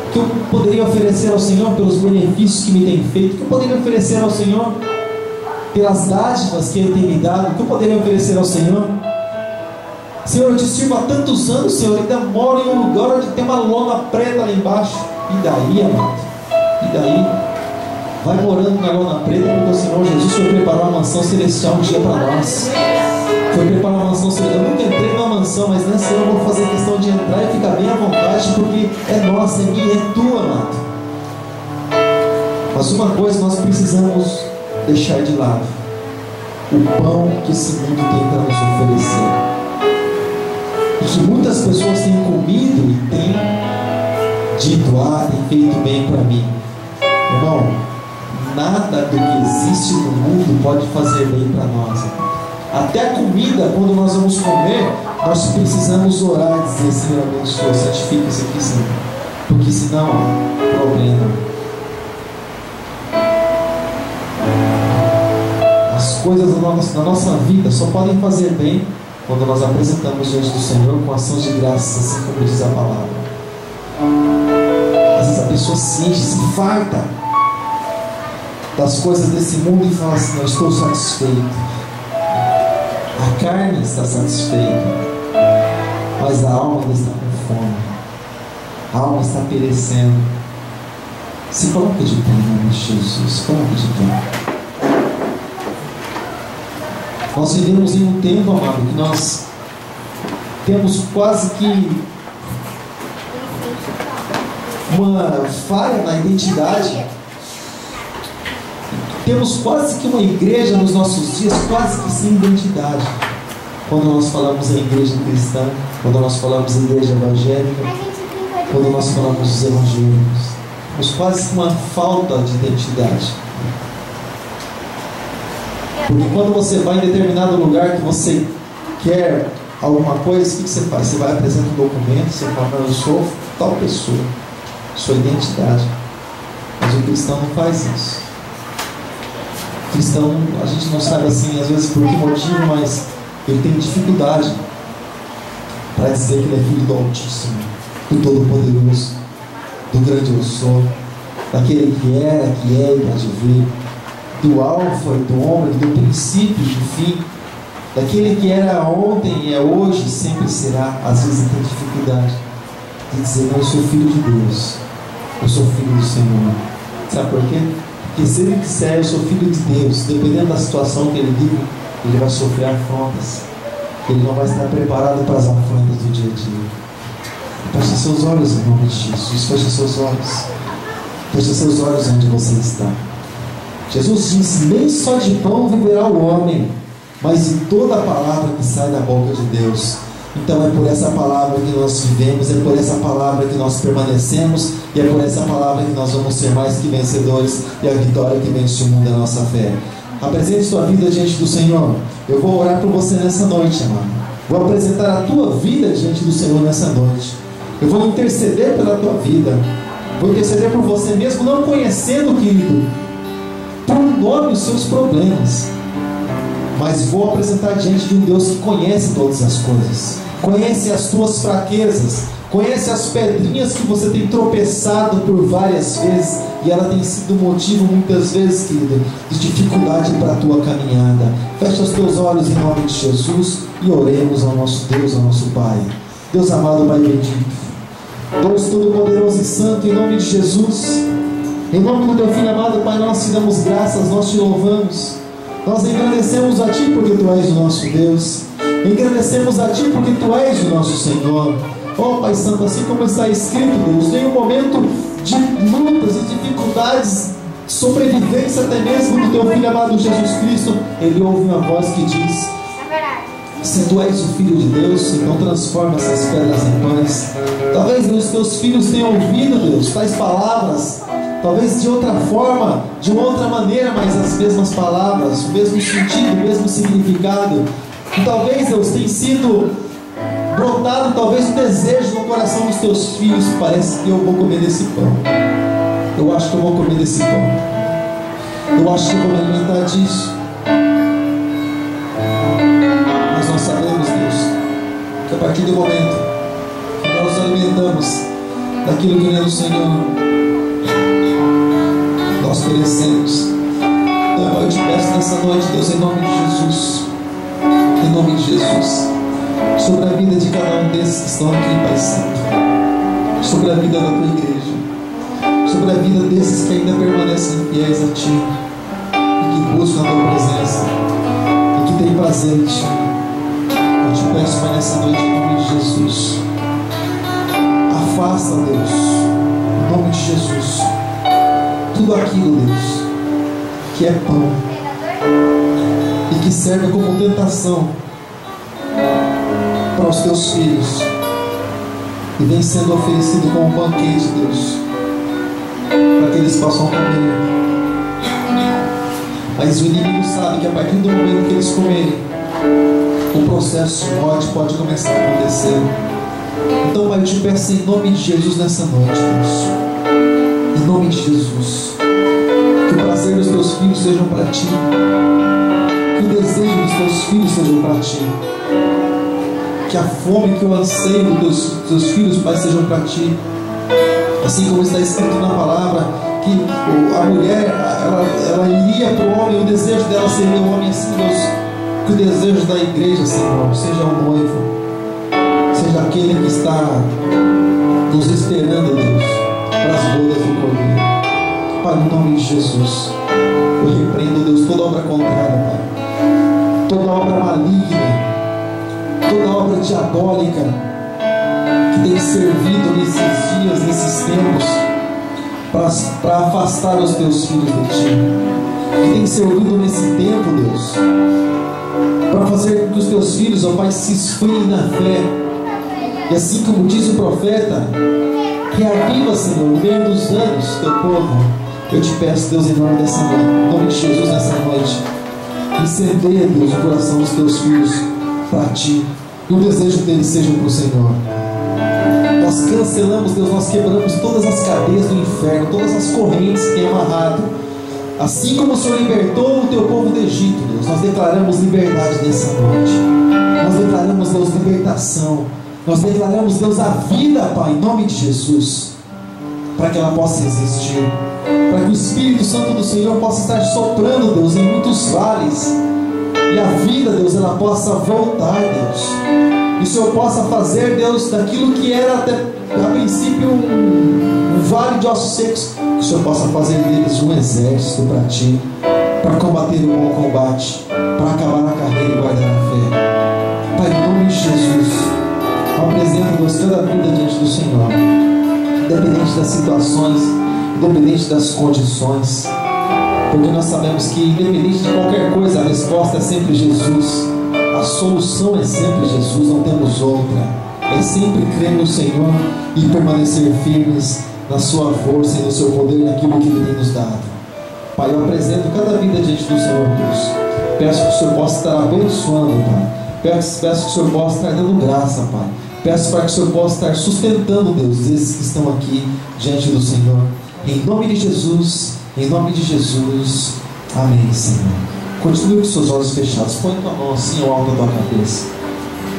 [SPEAKER 1] O que eu poderia oferecer ao Senhor pelos benefícios que me tem feito? O que eu poderia oferecer ao Senhor pelas dádivas que Ele tem me dado? O que eu poderia oferecer ao Senhor? Senhor, eu te sirvo há tantos anos, Senhor, ainda moro em um lugar onde tem uma lona preta lá embaixo. E daí, amado? E daí? Vai morando na lona preta, porque o Senhor Jesus foi preparar uma mansão celestial um dia para nós. Foi preparar uma mansão celestial. Eu nunca entrei numa mansão, mas nessa eu vou fazer questão de entrar e ficar bem à vontade, porque é nossa, é minha, é tua, amado. Mas uma coisa nós precisamos deixar de lado: o pão que esse mundo tem para nos oferecer. E que muitas pessoas têm comido e têm dito: tem feito bem para mim. Irmão, nada do que existe no mundo pode fazer bem para nós. Até a comida, quando nós vamos comer, nós precisamos orar e dizer: Senhor, abençoa, santifica isso aqui, Senhor, porque senão, problema. As coisas da nossa vida só podem fazer bem quando nós apresentamos diante do Senhor com ações de graças, assim como diz a palavra. Às vezes a pessoa se enche, se farta das coisas desse mundo e fala assim: não, estou satisfeito. A carne está satisfeita, mas a alma ainda está com fome. A alma está perecendo. Se coloque de pé em nome de Jesus. Se coloque de pé. Nós vivemos em um tempo, amado, que nós temos quase que uma falha na identidade. Temos quase que uma igreja nos nossos dias quase que sem identidade. Quando nós falamos em igreja cristã, quando nós falamos em igreja evangélica, quando nós falamos dos evangélicos, temos quase uma falta de identidade. Porque quando você vai em determinado lugar que você quer alguma coisa, o que você faz? Você vai apresentar um documento, você fala: eu sou tal pessoa, sua identidade. Mas o cristão não faz isso. O cristão, a gente não sabe assim, às vezes por que motivo, mas ele tem dificuldade para dizer que ele é filho do Altíssimo, do Todo-Poderoso, do grande eu sou, daquele que era, que é e que há de vir, do Alfa e do Ômega, do princípio e do fim, daquele que era ontem e é hoje e sempre será. Às vezes ele tem dificuldade de dizer: não, eu sou filho de Deus, eu sou filho do Senhor. Sabe por quê? que se ele disser eu sou filho de Deus, dependendo da situação que ele vive, ele vai sofrer afrontas. Ele não vai estar preparado para as afrontas do dia a dia. Feche seus olhos em nome de Jesus. Feche seus olhos. Feche seus olhos onde você está. Jesus disse: nem só de pão viverá o homem, mas de toda a palavra que sai da boca de Deus. Então é por essa palavra que nós vivemos, é por essa palavra que nós permanecemos, e é por essa palavra que nós vamos ser mais que vencedores, e a vitória que vence o mundo é a nossa fé. Apresente sua vida diante do Senhor. Eu vou orar por você nessa noite, amado. Vou apresentar a tua vida diante do Senhor nessa noite. Eu vou interceder pela tua vida. Vou interceder por você mesmo, não conhecendo, querido, por nome os seus problemas, mas vou apresentar diante de um Deus que conhece todas as coisas, conhece as tuas fraquezas, conhece as pedrinhas que você tem tropeçado por várias vezes, e ela tem sido motivo muitas vezes, querido, de dificuldade para a tua caminhada. Fecha os teus olhos em nome de Jesus e oremos ao nosso Deus, ao nosso Pai. Deus amado, Pai bendito, Deus Todo-Poderoso e Santo, em nome de Jesus, em nome do teu Filho amado, Pai, nós te damos graças, nós te louvamos, nós engrandecemos a Ti porque Tu és o nosso Deus, engrandecemos a Ti porque Tu és o nosso Senhor. Oh Pai Santo, assim como está escrito, Deus, em um momento de lutas e dificuldades, sobrevivência até mesmo do teu Filho amado Jesus Cristo, Ele ouve uma voz que diz: se Tu és o Filho de Deus, então transforma essas pedras em pães. Talvez os teus filhos tenham ouvido, Deus, tais palavras, talvez de outra forma, de uma outra maneira, mas as mesmas palavras, o mesmo sentido, o mesmo significado. E talvez, Deus, tenha sido brotado talvez um desejo no coração dos teus filhos. Parece que eu vou comer desse pão. Eu acho que eu vou comer desse pão. Eu acho que eu vou me alimentar disso. Mas nós sabemos, Deus, que a partir do momento que nós nos alimentamos daquilo que vem do Senhor, nós perecemos. Então eu te peço nessa noite, Deus, em nome de Jesus, em nome de Jesus, sobre a vida de cada um desses que estão aqui, Pai Santo, sobre a vida da tua igreja, sobre a vida desses que ainda permanecem fiéis a Ti e que buscam a tua presença e que têm prazer em Ti. Eu te peço, Pai, nessa noite, em nome de Jesus, afasta, Deus, em nome de Jesus, tudo aquilo, Deus, que é pão e que serve como tentação para os teus filhos e vem sendo oferecido como um banquete, Deus, para que eles possam comer. Mas o inimigo sabe que a partir do momento que eles comerem, o processo de morte pode começar a acontecer. Então, Pai, eu te peço em nome de Jesus nessa noite, Deus, em nome de Jesus, que o prazer dos teus filhos sejam para Ti, que o desejo dos teus filhos sejam para Ti, que a fome, que o anseio dos teus filhos, Pai, sejam para Ti. Assim como está escrito na palavra, que a mulher, ela iria para o homem, o desejo dela seria o homem. Assim, Deus, que o desejo da igreja, Senhor, seja o noivo, seja aquele que está nos esperando, Deus, para as bodas do Cordeiro. Pai, em nome de Jesus, eu repreendo, Deus, toda obra contrária, Pai, toda obra maligna, toda obra diabólica que tem servido nesses dias, nesses tempos, para afastar os teus filhos de Ti, que tem servido nesse tempo, Deus, para fazer com que os teus filhos, ó Pai, se esfriem na fé. E assim como diz o profeta, reaviva, Senhor, no meio dos anos teu povo. Eu te peço, Deus, em nome dessa noite, em nome de Jesus, nessa noite, incendeia, Deus, o coração dos teus filhos para Ti, e o desejo deles seja para o Senhor. Nós cancelamos, Deus, nós quebramos todas as cadeias do inferno, todas as correntes que tem amarrado. Assim como o Senhor libertou o teu povo do Egito, Deus, nós declaramos liberdade nessa noite. Nós declaramos, Deus, libertação. Nós declaramos, Deus, a vida, Pai, em nome de Jesus, para que ela possa existir, para que o Espírito Santo do Senhor possa estar soprando, Deus, em muitos vales, e a vida, Deus, ela possa voltar, Deus, e o Senhor possa fazer, Deus, daquilo que era até a princípio um vale de ossos secos, que o Senhor possa fazer deles um exército para Ti, para combater o bom combate, para acabar a carreira e guardar a fé. Pai, em nome de Jesus, apresenta-nos cada vida diante do Senhor, independente das situações, independente das condições, porque nós sabemos que, independente de qualquer coisa, a resposta é sempre Jesus, a solução é sempre Jesus, não temos outra. É sempre crer no Senhor e permanecer firmes na sua força e no seu poder, naquilo que Ele tem nos dado. Pai, eu apresento cada vida diante do Senhor, Deus. Peço que o Senhor possa estar abençoando, Pai. Peço que o Senhor possa estar dando graça, Pai. Peço, Pai, que o Senhor possa estar sustentando, Deus, esses que estão aqui diante do Senhor. Em nome de Jesus, em nome de Jesus. Amém, Senhor. Continue com seus olhos fechados. Põe tua mão assim ao alto da tua cabeça.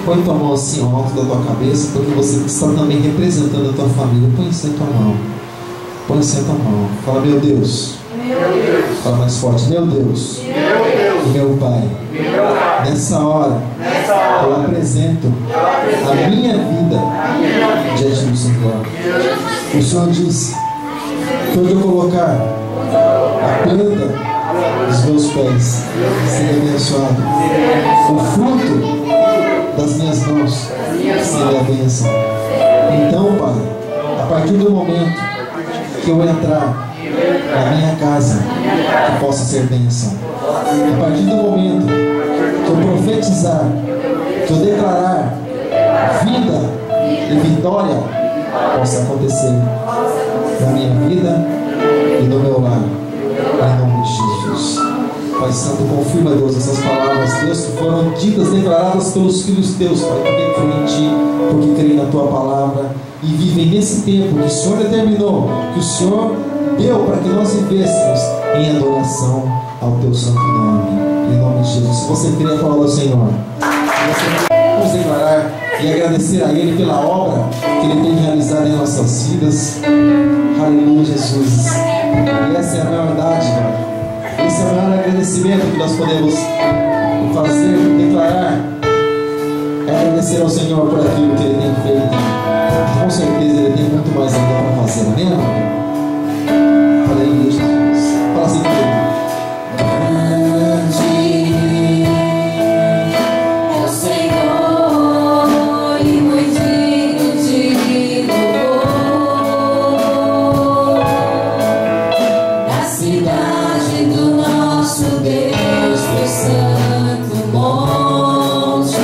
[SPEAKER 1] Põe tua mão assim ao alto da tua cabeça, porque você está também representando a tua família. Põe assim a tua mão. Põe assim a tua mão. Fala, meu Deus.
[SPEAKER 2] Meu Deus.
[SPEAKER 1] Fala mais forte. Meu Deus. Meu Pai. Nessa hora, eu apresento a minha vida diante do Senhor. O Senhor diz que onde eu colocar a planta dos meus pés, serei abençoado. O fruto das minhas mãos será a bênção. Então, Pai, a partir do momento que eu entrar na minha casa, que possa ser bênção. A partir do momento que eu profetizar, que eu declarar vida e vitória, possa acontecer na minha vida e no meu lar, em nome de Jesus. Pai Santo, confirma, Deus, essas palavras, Deus, que foram ditas, declaradas pelos filhos teus, Pai, porque creem em Ti, porque creem na Tua palavra e vivem nesse tempo que o Senhor determinou, que o Senhor deu para que nós vivêssemos em adoração ao Teu santo nome, em nome de Jesus. Se você crê, fala ao Senhor. Vamos declarar e agradecer a Ele pela obra que Ele tem realizado em nossas vidas. Aleluia, Jesus. E essa é a maior dádiva. Esse é o maior agradecimento que nós podemos fazer, declarar, é agradecer ao Senhor por aquilo que Ele tem feito. Com certeza Ele tem muito mais ainda para fazer, amém, amém? Aleluia, Jesus. Fala assim comigo.
[SPEAKER 2] Santo monte,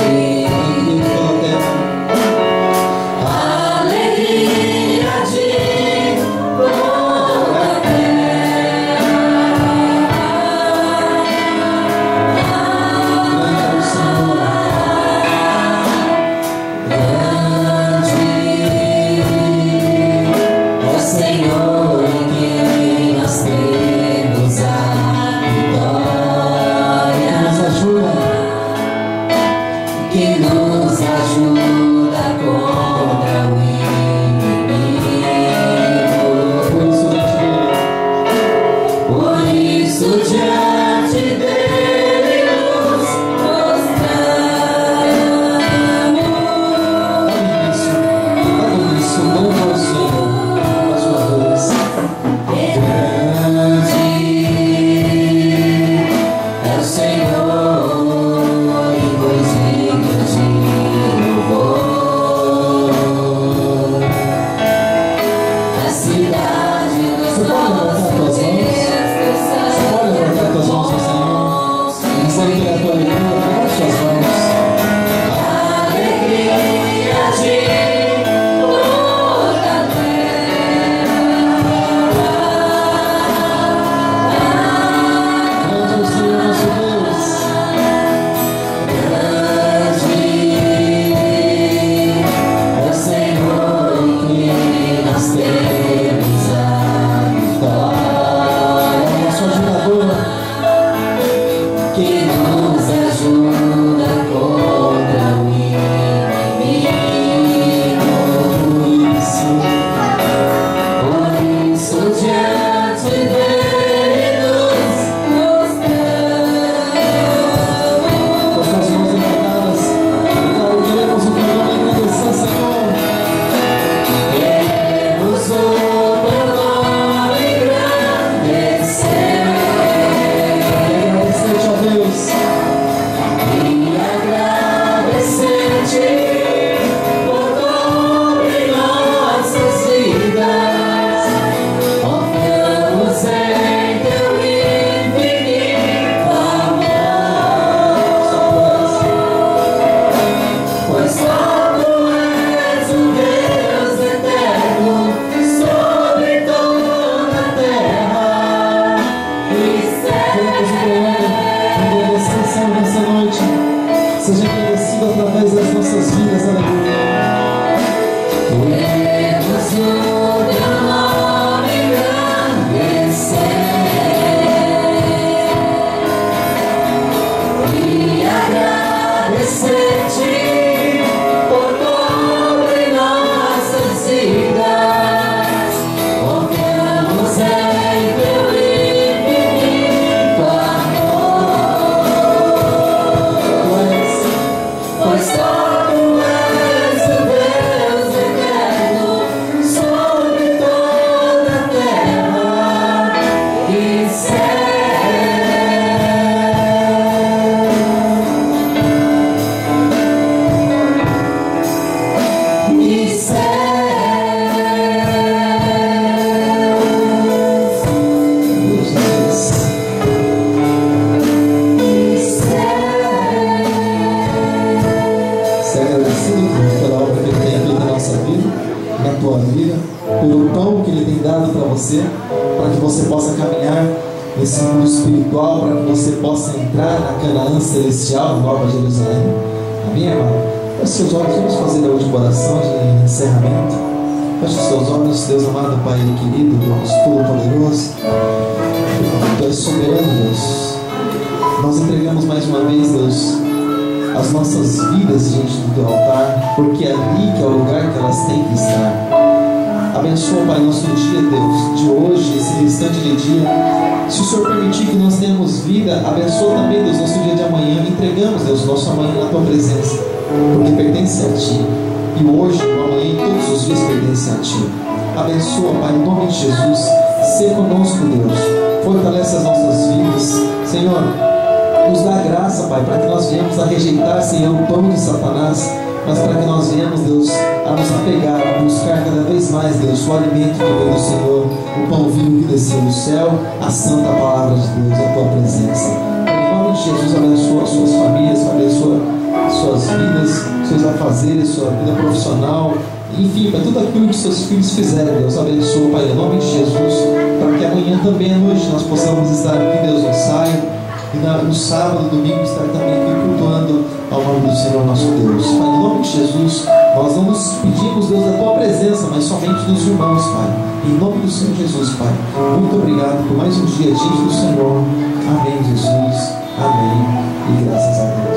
[SPEAKER 1] na tua vida, pelo pão que Ele tem dado para você, para que você possa caminhar nesse mundo espiritual, para que você possa entrar na Canaã celestial, Nova Jerusalém. Amém, amado? Feche seus olhos, vamos fazer a última oração de encerramento. Feche seus olhos, Deus amado, Pai querido, Deus Todo-Poderoso, Tu és soberano, Deus. Nós entregamos mais uma vez, Deus, as nossas vidas diante do Teu altar, porque é ali que é o lugar que elas têm que estar. Abençoa, Pai, nosso dia, Deus, de hoje, esse restante de dia. Se o Senhor permitir que nós tenhamos vida, abençoa também, Deus, nosso dia de amanhã. Entregamos, Deus, nosso amanhã na Tua presença, porque pertence a Ti. E hoje, o amanhã e todos os dias pertencem a Ti. Abençoa, Pai, em nome de Jesus. Sê conosco, Deus. Fortalece as nossas vidas. Senhor, nos dá graça, Pai, para que nós venhamos a rejeitar, Senhor, o pão de Satanás, mas para que nós venhamos, Deus, a nos apegar, a buscar cada vez mais, Deus, o alimento que vem do Senhor, o pão vivo que desceu do céu, a santa palavra de Deus, a Tua presença. Em nome de Jesus, abençoa as suas famílias, abençoa as suas vidas, seus afazeres, sua vida profissional, enfim, para tudo aquilo que seus filhos fizerem, Deus, abençoa, Pai, em nome de Jesus, para que amanhã também à noite nós possamos estar aqui, Deus, no ensaio, e no sábado, domingo, estar também aqui cultuando ao nome do Senhor nosso Deus. Pai, em nome de Jesus, nós não nos pedimos, Deus, a Tua presença, mas somente dos irmãos, Pai. Em nome do Senhor Jesus, Pai. Muito obrigado por mais um dia diante do Senhor. Amém, Jesus. Amém. E graças a Deus.